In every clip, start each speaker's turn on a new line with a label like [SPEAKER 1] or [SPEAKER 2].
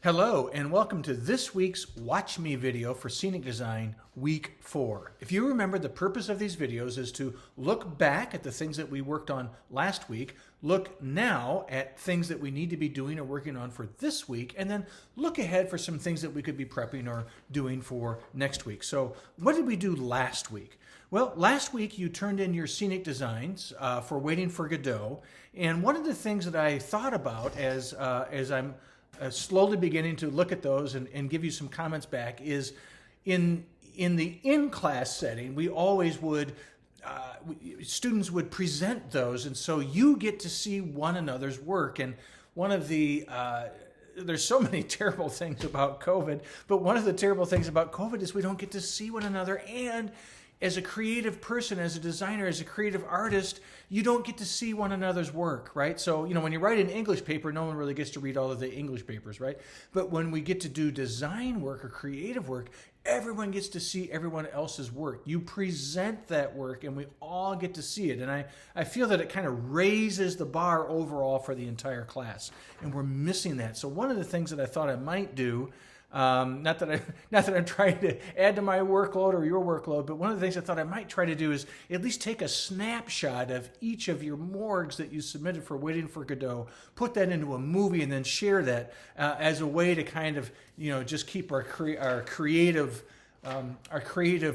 [SPEAKER 1] Hello and welcome to this week's Watch Me video for Scenic Design Week 4. If you remember, the purpose of these videos is to look back at the things that we worked on last week, look now at things that we need to be doing or working on for this week, and then look ahead for some things that we could be prepping or doing for next week. So what did we do last week? Well, last week you turned in your scenic designs for Waiting for Godot, and one of the things that I thought about as I'm slowly beginning to look at those and give you some comments back is in the in-class setting, we always would, students would present those, and so you get to see one another's work. And one of the, there's so many terrible things about COVID, but one of the terrible things about COVID is we don't get to see one another. And as a creative person, as a designer, as a creative artist, you don't get to see one another's work, right? So, when you write an English paper, no one really gets to read all of the English papers, right? But when we get to do design work or creative work, everyone gets to see everyone else's work. You present that work and we all get to see it. And I feel that it kind of raises the bar overall for the entire class. And we're missing that. So one of the things that I thought I might do, not that I'm trying to add to my workload or your workload, but one of the things I thought I might try to do is at least take a snapshot of each of your morgues that you submitted for Waiting for Godot, put that into a movie, and then share that as a way to kind of just keep our creative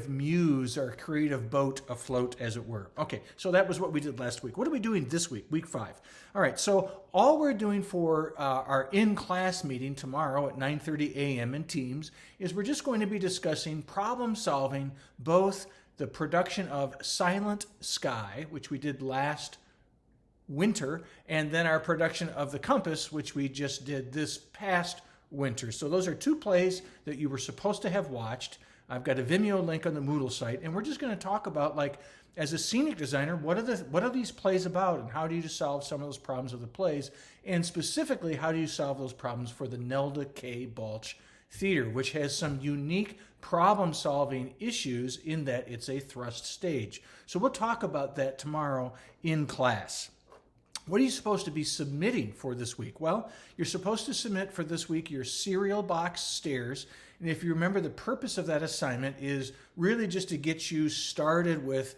[SPEAKER 1] muse, our creative boat afloat, as it were. Okay, so that was what we did last week. What are we doing this week, week 5? All right, so all we're doing for our in-class meeting tomorrow at 9:30 a.m. in Teams is we're just going to be discussing problem solving, both the production of Silent Sky, which we did last winter, and then our production of The Compass, which we just did this past winter. So those are two plays that you were supposed to have watched. I've got a Vimeo link on the Moodle site, and we're just going to talk about, like, as a scenic designer, what are these plays about, and how do you solve some of those problems of the plays, and specifically, how do you solve those problems for the Nelda K. Balch Theater, which has some unique problem-solving issues in that it's a thrust stage. So we'll talk about that tomorrow in class. What are you supposed to be submitting for this week? Well, you're supposed to submit for this week your cereal box stairs. And if you remember, the purpose of that assignment is really just to get you started with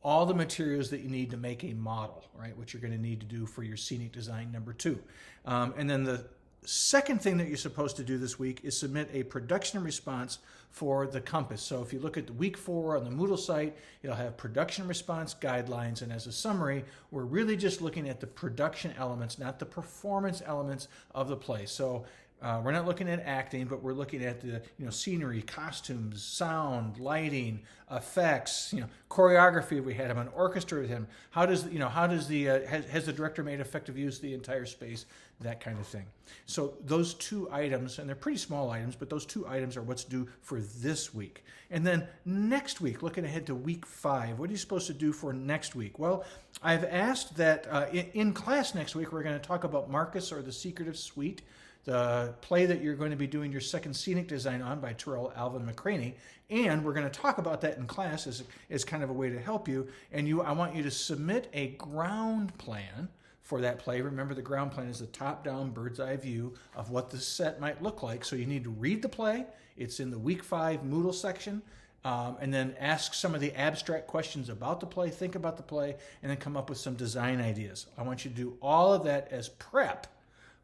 [SPEAKER 1] all the materials that you need to make a model, right? What you're going to need to do for your scenic design number 2. And then the second thing that you're supposed to do this week is submit a production response for The Compass. So if you look at the week 4 on the Moodle site, it'll have production response guidelines. And as a summary, we're really just looking at the production elements, not the performance elements of the play. So we're not looking at acting, but we're looking at the scenery, costumes, sound, lighting, effects, choreography. We had him, an orchestra with him. Has the director made effective use of the entire space? That kind of thing. So those 2 items, and they're pretty small items, but those 2 items are what's due for this week. And then next week, looking ahead to week 5, what are you supposed to do for next week? Well, I've asked that in class next week, we're going to talk about Marcus or the Secretive Suite, the play that you're going to be doing your second scenic design on by Terrell Alvin McCraney. And we're going to talk about that in class as kind of a way to help you. And I want you to submit a ground plan for that play. Remember, the ground plan is the top-down bird's eye view of what the set might look like. So you need to read the play. It's in the week 5 Moodle section. And then ask some of the abstract questions about the play, think about the play, and then come up with some design ideas. I want you to do all of that as prep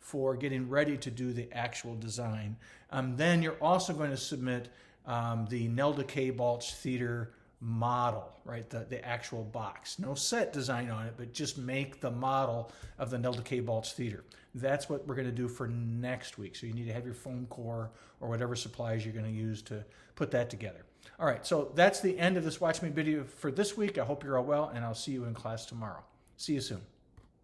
[SPEAKER 1] for getting ready to do the actual design. Then you're also going to submit the Nelda K. Balch Theater model, right? The actual box. No set design on it, but just make the model of the Nelda K. Balch Theater. That's what we're going to do for next week. So you need to have your foam core or whatever supplies you're going to use to put that together. All right, so that's the end of this Watch Me video for this week. I hope you're all well, and I'll see you in class tomorrow. See you soon.